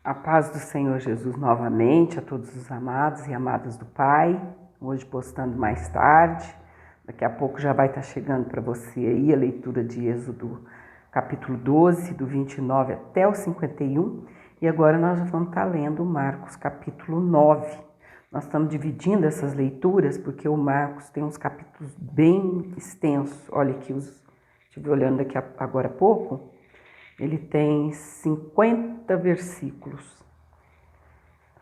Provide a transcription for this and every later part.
A paz do Senhor Jesus novamente a todos os amados e amadas do Pai, hoje postando mais tarde, daqui a pouco já vai estar chegando para você aí a leitura de Êxodo capítulo 12, do 29 até o 51, e agora nós já vamos estar lendo Marcos capítulo 9. Nós estamos dividindo essas leituras porque o Marcos tem uns capítulos bem extensos, olha aqui, estive olhando aqui agora há pouco, ele tem 50 versículos,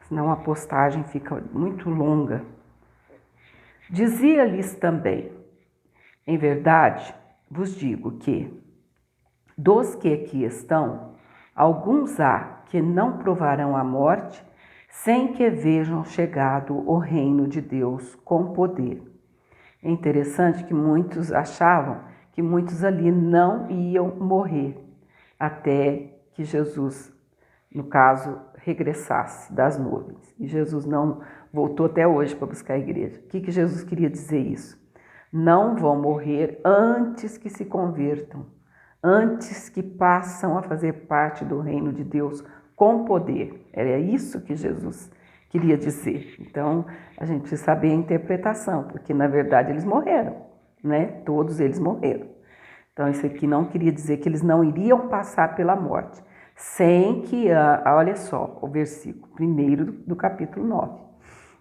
senão a postagem fica muito longa. Dizia-lhes também: em verdade vos digo que, dos que aqui estão, alguns há que não provarão a morte, sem que vejam chegado o reino de Deus com poder. É interessante que muitos achavam que muitos ali não iam morrer, até que Jesus, no caso, regressasse das nuvens. E Jesus não voltou até hoje para buscar a igreja. O que Jesus queria dizer isso? Não vão morrer antes que se convertam, antes que passam a fazer parte do reino de Deus com poder. Era isso que Jesus queria dizer. Então, a gente precisa saber a interpretação, porque na verdade eles morreram, né? Todos eles morreram. Então, isso aqui não queria dizer que eles não iriam passar pela morte, sem que, olha só, o versículo 1 do capítulo 9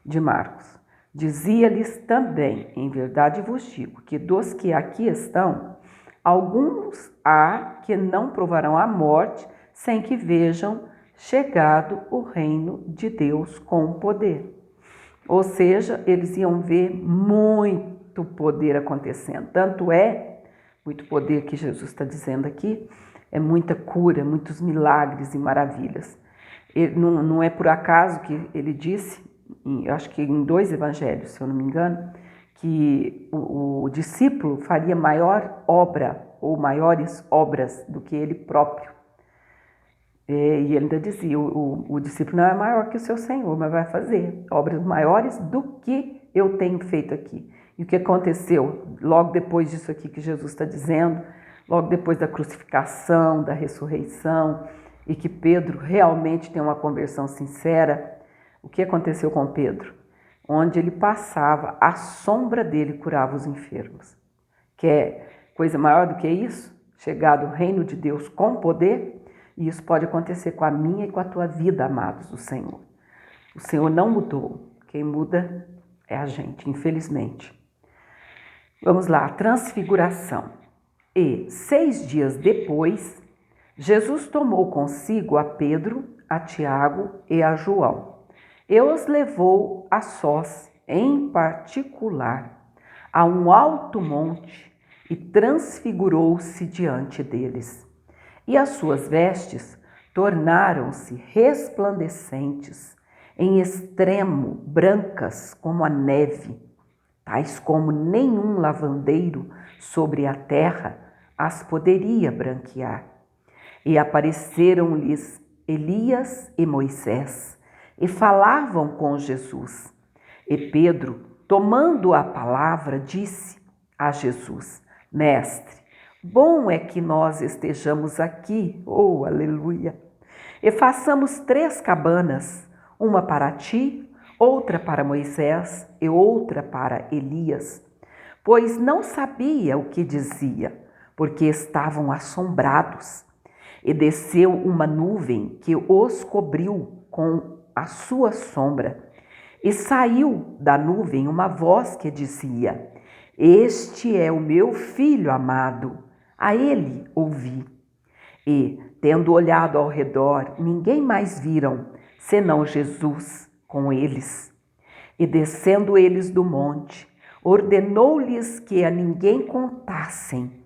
de Marcos. Dizia-lhes também: em verdade vos digo, que dos que aqui estão, alguns há que não provarão a morte, sem que vejam chegado o reino de Deus com poder. Ou seja, eles iam ver muito poder acontecendo. Tanto é, muito poder que Jesus está dizendo aqui, é muita cura, muitos milagres e maravilhas. Não é por acaso que ele disse, acho que em 2 evangelhos, se eu não me engano, que o discípulo faria maior obra ou maiores obras do que ele próprio. E ele ainda dizia, o discípulo não é maior que o seu Senhor, mas vai fazer obras maiores do que eu tenho feito aqui. E o que aconteceu logo depois disso aqui que Jesus está dizendo, logo depois da crucificação, da ressurreição, e que Pedro realmente tem uma conversão sincera, o que aconteceu com Pedro? Onde ele passava, a sombra dele curava os enfermos. Quer coisa maior do que isso? Chegar do reino de Deus com poder? E isso pode acontecer com a minha e com a tua vida, amados do Senhor. O Senhor não mudou. Quem muda é a gente, infelizmente. Vamos lá, transfiguração. E 6 dias depois, Jesus tomou consigo a Pedro, a Tiago e a João, e os levou a sós, em particular, a um alto monte, e transfigurou-se diante deles. E as suas vestes tornaram-se resplandecentes, em extremo brancas como a neve, tais como nenhum lavandeiro sobre a terra as poderia branquear. E apareceram-lhes Elias e Moisés, e falavam com Jesus. E Pedro, tomando a palavra, disse a Jesus: Mestre, bom é que nós estejamos aqui, oh aleluia, e façamos 3 cabanas, uma para ti, outra para Moisés e outra para Elias, pois não sabia o que dizia, porque estavam assombrados. E desceu uma nuvem que os cobriu com a sua sombra, e saiu da nuvem uma voz que dizia: Este é o meu filho amado, a ele ouvi. E, tendo olhado ao redor, ninguém mais viram, senão Jesus com eles. E descendo eles do monte, ordenou-lhes que a ninguém contassem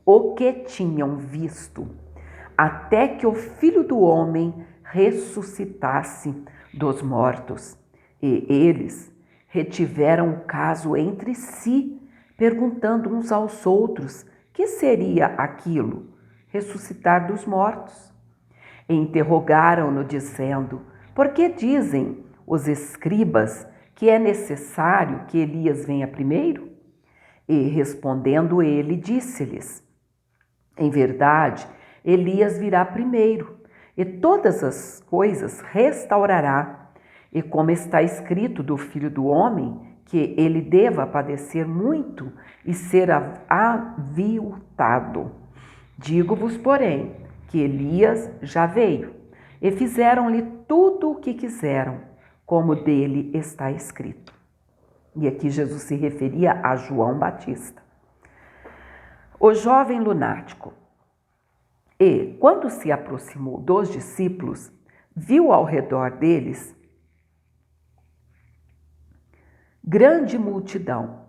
o que tinham visto, até que o Filho do Homem ressuscitasse dos mortos. E eles retiveram o caso entre si, perguntando uns aos outros: que seria aquilo? Ressuscitar dos mortos. E interrogaram-no, dizendo: por que dizem os escribas que é necessário que Elias venha primeiro? E respondendo ele, disse-lhes: em verdade, Elias virá primeiro e todas as coisas restaurará. E como está escrito do Filho do Homem, que ele deva padecer muito e ser aviltado. Digo-vos, porém, que Elias já veio, e fizeram-lhe tudo o que quiseram, como dele está escrito. E aqui Jesus se referia a João Batista. O jovem lunático. E, quando se aproximou dos discípulos, viu ao redor deles grande multidão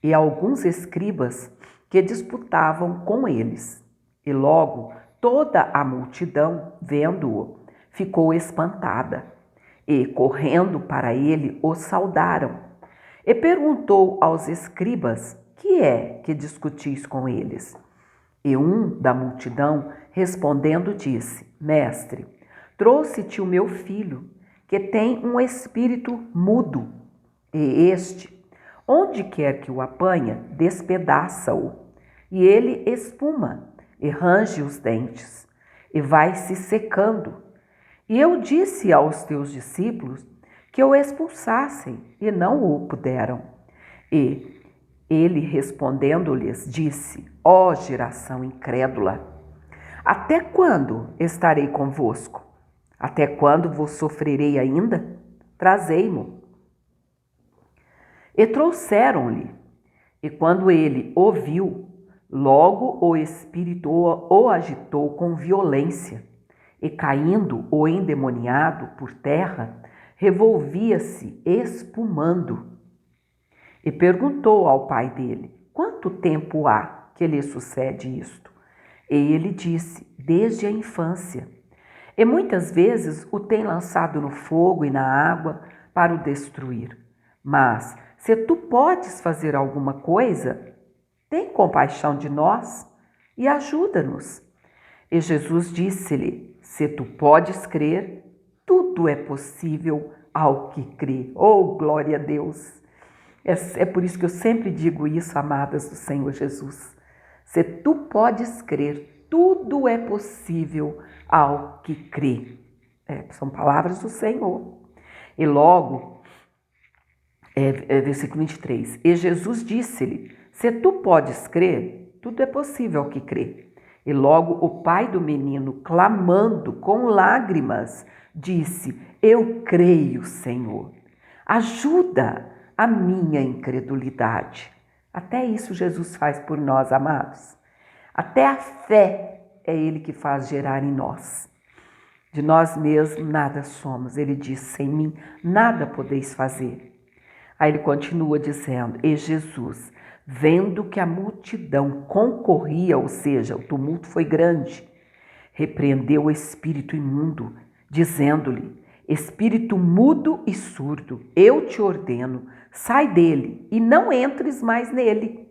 e alguns escribas que disputavam com eles. E logo toda a multidão, vendo-o, ficou espantada e, correndo para ele, o saudaram. E perguntou aos escribas: que é que discutis com eles? E um da multidão, respondendo, disse: Mestre, trouxe-te o meu filho, que tem um espírito mudo, e este, onde quer que o apanha, despedaça-o, e ele espuma, e range os dentes, e vai se secando. E eu disse aos teus discípulos que o expulsassem, e não o puderam. E ele, respondendo-lhes, disse: Ó geração incrédula, até quando estarei convosco? Até quando vos sofrerei ainda? Trazei-mo. E trouxeram-lhe. E quando ele o viu, logo o espírito o agitou com violência, e caindo o endemoniado por terra, revolvia-se espumando. E perguntou ao pai dele: quanto tempo há que lhe sucede isto? E ele disse: desde a infância. E muitas vezes o tem lançado no fogo e na água para o destruir. Mas, se tu podes fazer alguma coisa, tem compaixão de nós e ajuda-nos. E Jesus disse-lhe: se tu podes crer, tudo é possível ao que crê. Oh, glória a Deus! É por isso que eu sempre digo isso, amadas do Senhor Jesus. Se tu podes crer, tudo é possível ao que crê. São palavras do Senhor. E logo, versículo 23, e Jesus disse-lhe: se tu podes crer, tudo é possível ao que crê. E logo o pai do menino, clamando com lágrimas, disse: eu creio, Senhor, ajuda a minha incredulidade. Até isso Jesus faz por nós, amados. Até a fé é Ele que faz gerar em nós. De nós mesmos nada somos. Ele diz: sem mim nada podeis fazer. Aí ele continua dizendo: e Jesus, vendo que a multidão concorria, ou seja, o tumulto foi grande, repreendeu o espírito imundo, dizendo-lhe: espírito mudo e surdo, eu te ordeno, sai dele e não entres mais nele.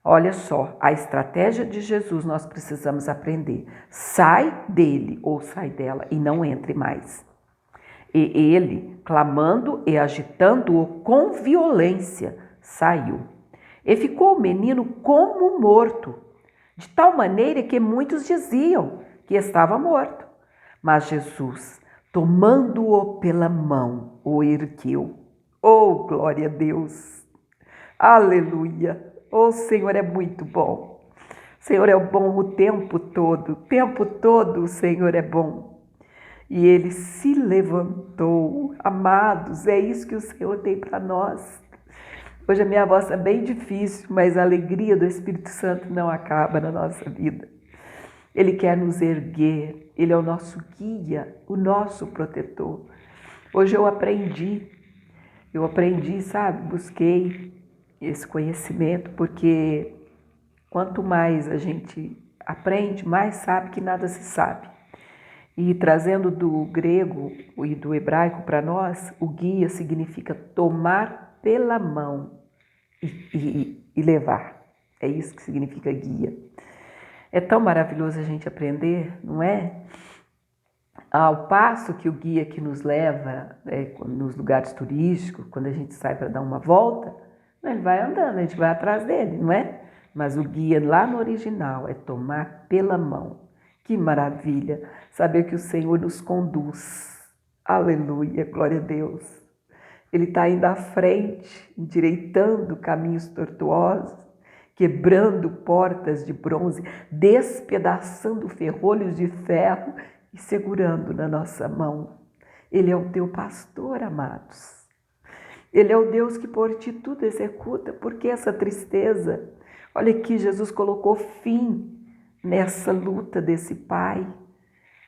Olha só, a estratégia de Jesus nós precisamos aprender. Sai dele ou sai dela e não entre mais. E ele, clamando e agitando-o com violência, saiu. E ficou o menino como morto, de tal maneira que muitos diziam que estava morto. Mas Jesus, tomando-o pela mão, o ergueu. Oh, glória a Deus! Aleluia! Oh, o Senhor é muito bom. O Senhor é bom o tempo todo o Senhor é bom. E ele se levantou. Amados, é isso que o Senhor tem para nós. Hoje a minha voz é bem difícil, mas a alegria do Espírito Santo não acaba na nossa vida. Ele quer nos erguer, Ele é o nosso guia, o nosso protetor. Hoje eu aprendi, sabe, busquei esse conhecimento, porque quanto mais a gente aprende, mais sabe que nada se sabe. E trazendo do grego e do hebraico para nós, o guia significa tomar pela mão e levar. É isso que significa guia. É tão maravilhoso a gente aprender, não é? Ao passo que o guia que nos leva nos lugares turísticos, quando a gente sai para dar uma volta, ele vai andando, a gente vai atrás dele, não é? Mas o guia lá no original é tomar pela mão, Que maravilha saber que o Senhor nos conduz. Aleluia, glória a Deus. Ele está indo à frente, endireitando caminhos tortuosos, quebrando portas de bronze, despedaçando ferrolhos de ferro e segurando na nossa mão. Ele é o teu pastor, amados. Ele é o Deus que por ti tudo executa. Por que essa tristeza? Olha aqui, Jesus colocou fim nessa luta desse pai.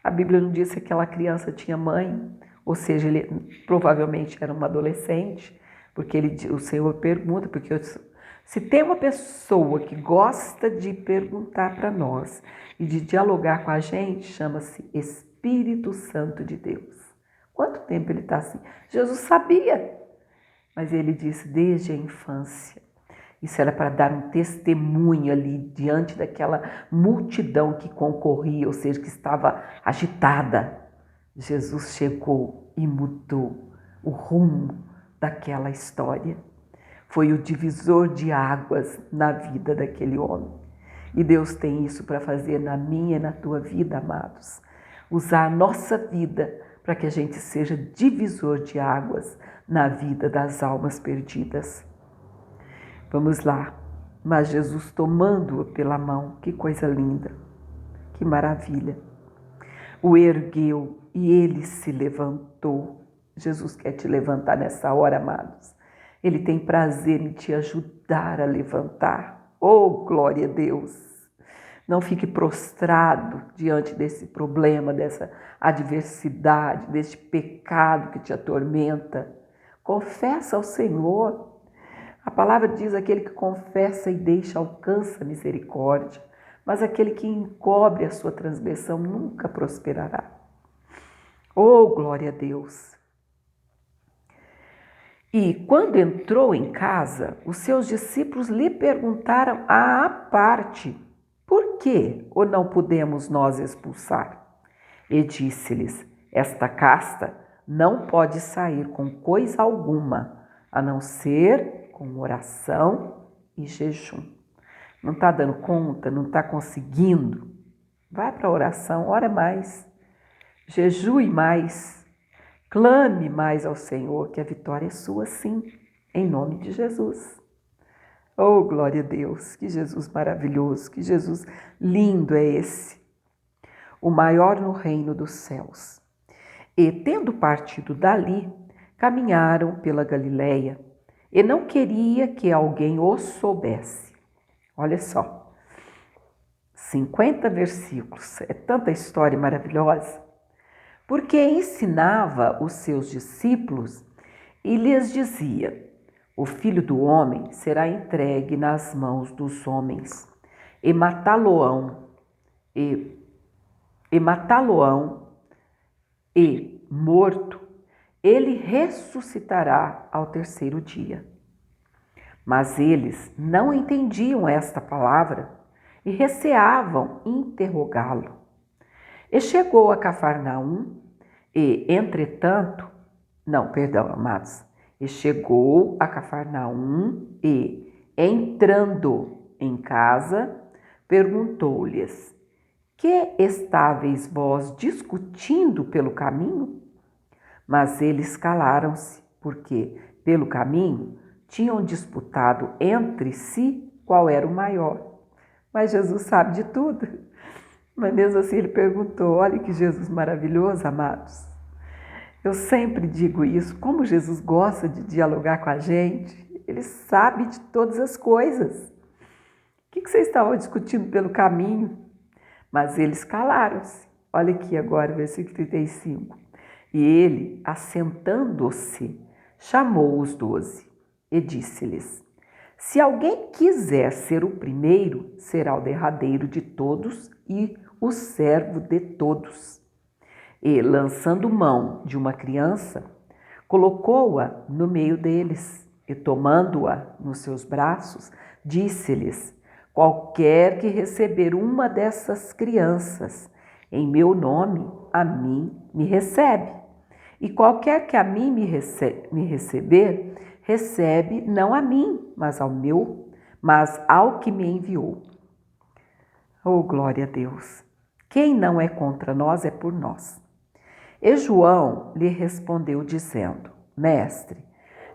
A Bíblia não diz que aquela criança tinha mãe, ou seja, ele provavelmente era um adolescente, porque o Senhor pergunta, porque se tem uma pessoa que gosta de perguntar para nós e de dialogar com a gente, chama-se Espírito Santo de Deus. Quanto tempo ele está assim? Jesus sabia, mas ele disse desde a infância. Isso era para dar um testemunho ali diante daquela multidão que concorria, ou seja, que estava agitada. Jesus chegou e mudou o rumo daquela história. Foi o divisor de águas na vida daquele homem. E Deus tem isso para fazer na minha e na tua vida, amados. Usar a nossa vida para que a gente seja divisor de águas na vida das almas perdidas. Vamos lá. Mas Jesus tomando-o pela mão, que coisa linda, que maravilha. O ergueu e ele se levantou. Jesus quer te levantar nessa hora, amados. Ele tem prazer em te ajudar a levantar. Oh, glória a Deus! Não fique prostrado diante desse problema, dessa adversidade, desse pecado que te atormenta. Confessa ao Senhor. A palavra diz: aquele que confessa e deixa alcança misericórdia, mas aquele que encobre a sua transgressão nunca prosperará. Oh, glória a Deus! E quando entrou em casa, os seus discípulos lhe perguntaram à parte: por que o não podemos nós expulsar? E disse-lhes: esta casta não pode sair com coisa alguma, a não ser com oração e jejum. Não está dando conta, não está conseguindo? Vai para a oração, ora mais, jejue mais, clame mais ao Senhor, que a vitória é sua sim, em nome de Jesus. Oh, glória a Deus, que Jesus maravilhoso, que Jesus lindo é esse, o maior no reino dos céus. E, tendo partido dali, caminharam pela Galileia, e não queria que alguém o soubesse. Olha só, 50 versículos, é tanta história maravilhosa, porque ensinava os seus discípulos e lhes dizia: o Filho do Homem será entregue nas mãos dos homens, e matá-lo-ão, e morto, ele ressuscitará ao terceiro dia. Mas eles não entendiam esta palavra e receavam interrogá-lo. E chegou a Cafarnaum e, chegou a Cafarnaum e, entrando em casa, perguntou-lhes: que estáveis vós discutindo pelo caminho? Mas eles calaram-se, porque, pelo caminho, tinham disputado entre si qual era o maior. Mas Jesus sabe de tudo. Mas mesmo assim ele perguntou. Olha que Jesus maravilhoso, amados. Eu sempre digo isso, como Jesus gosta de dialogar com a gente. Ele sabe de todas as coisas. O que vocês estavam discutindo pelo caminho? Mas eles calaram-se. Olha aqui agora, versículo 35. E ele, assentando-se, chamou os 12 e disse-lhes: se alguém quiser ser o primeiro, será o derradeiro de todos e o servo de todos. E, lançando mão de uma criança, colocou-a no meio deles e, tomando-a nos seus braços, disse-lhes: qualquer que receber uma dessas crianças em meu nome, a mim me recebe. E qualquer que a mim me receber, recebe não a mim, mas ao que me enviou. Oh, glória a Deus! Quem não é contra nós é por nós. E João lhe respondeu dizendo: Mestre,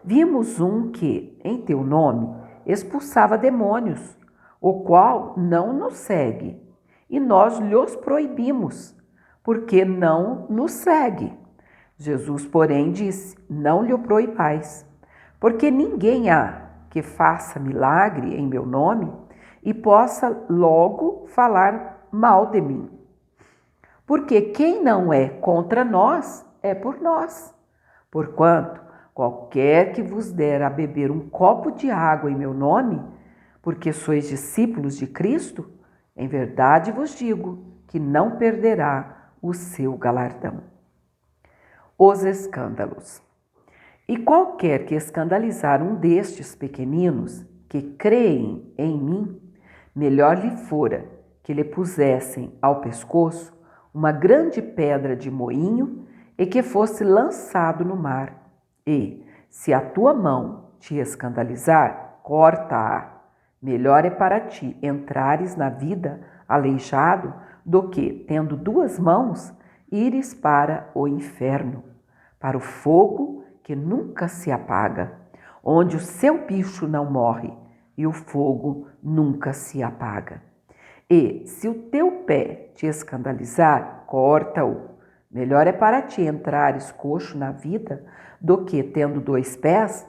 vimos um que, em teu nome, expulsava demônios, o qual não nos segue, e nós lhos proibimos, porque não nos segue. Jesus, porém, disse: Não lhe proibais, porque ninguém há que faça milagre em meu nome e possa logo falar mal de mim. Porque quem não é contra nós é por nós. Porquanto, qualquer que vos der a beber um copo de água em meu nome, porque sois discípulos de Cristo, em verdade vos digo que não perderá o seu galardão. Os escândalos. E qualquer que escandalizar um destes pequeninos que creem em mim, melhor lhe fora que lhe pusessem ao pescoço uma grande pedra de moinho e que fosse lançado no mar. E, se a tua mão te escandalizar, corta-a. Melhor é para ti entrares na vida aleijado do que, tendo duas mãos, ires para o inferno, para o fogo que nunca se apaga, onde o seu bicho não morre e o fogo nunca se apaga. E, se o teu pé te escandalizar, corta-o. Melhor é para ti entrares coxo na vida do que, tendo dois pés,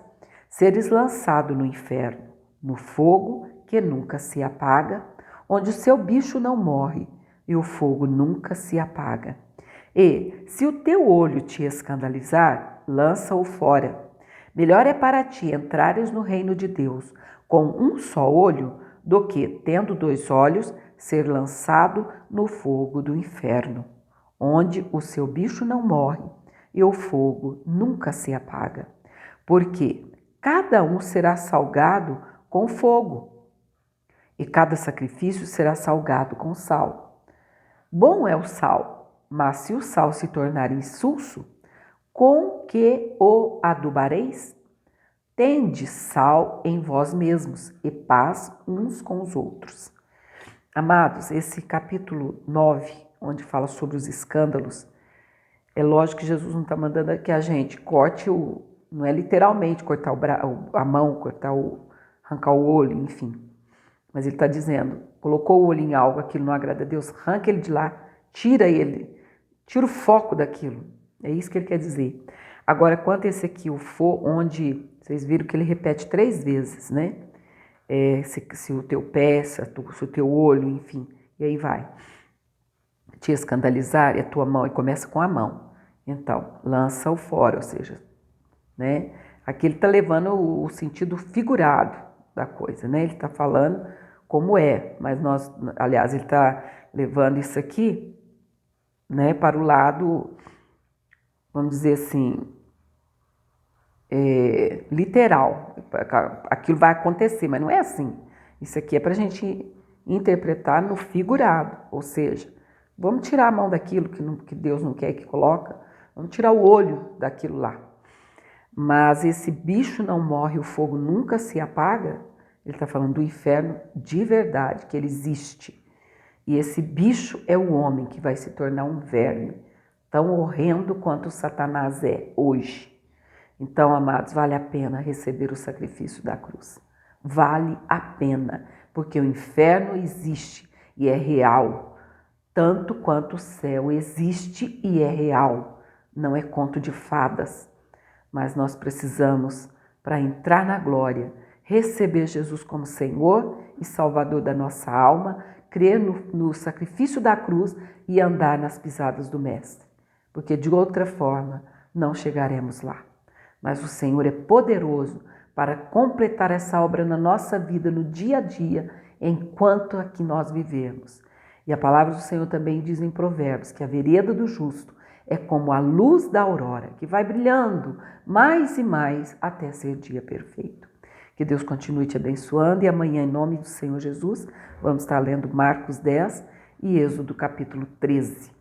seres lançado no inferno, no fogo que nunca se apaga, onde o seu bicho não morre e o fogo nunca se apaga. E, se o teu olho te escandalizar, lança-o fora. Melhor é para ti entrares no reino de Deus com um só olho do que, tendo dois olhos, ser lançado no fogo do inferno, onde o seu bicho não morre e o fogo nunca se apaga. Porque cada um será salgado com fogo, e cada sacrifício será salgado com sal. Bom é o sal, mas se o sal se tornar insulso, com que o adubareis? Tende sal em vós mesmos e paz uns com os outros. Amados, esse capítulo 9, onde fala sobre os escândalos, é lógico que Jesus não está mandando que a gente corte não é literalmente cortar a mão, arrancar o olho, enfim. Mas ele está dizendo, colocou o olho em algo, aquilo não agrada a Deus, arranca ele de lá, tira o foco daquilo. É isso que ele quer dizer. Agora, quanto a esse aqui, onde vocês viram que ele repete 3 vezes, né? Se o teu pé, se o teu olho, enfim, e aí vai. Te escandalizar é a tua mão, e começa com a mão. Então, lança-o fora, ou seja, né? Aqui ele está levando o sentido figurado da coisa, né? Ele está falando como é, mas aliás, ele está levando isso aqui, né, para o lado, vamos dizer assim, literal. Aquilo vai acontecer, mas não é assim. Isso aqui é para a gente interpretar no figurado, ou seja, vamos tirar a mão daquilo que Deus não quer que coloca, vamos tirar o olho daquilo lá. Mas esse bicho não morre, o fogo nunca se apaga, ele está falando do inferno de verdade, que ele existe. E esse bicho é o homem que vai se tornar um verme, tão horrendo quanto Satanás é hoje. Então, amados, vale a pena receber o sacrifício da cruz. Vale a pena, porque o inferno existe e é real, tanto quanto o céu existe e é real. Não é conto de fadas, mas nós precisamos, para entrar na glória, receber Jesus como Senhor e Salvador da nossa alma, crer no sacrifício da cruz e andar nas pisadas do Mestre, porque de outra forma não chegaremos lá. Mas o Senhor é poderoso para completar essa obra na nossa vida, no dia a dia, enquanto aqui nós vivemos. E a palavra do Senhor também diz em Provérbios que a vereda do justo é como a luz da aurora, que vai brilhando mais e mais até ser dia perfeito. Que Deus continue te abençoando e amanhã, em nome do Senhor Jesus, vamos estar lendo Marcos 10 e Êxodo capítulo 13.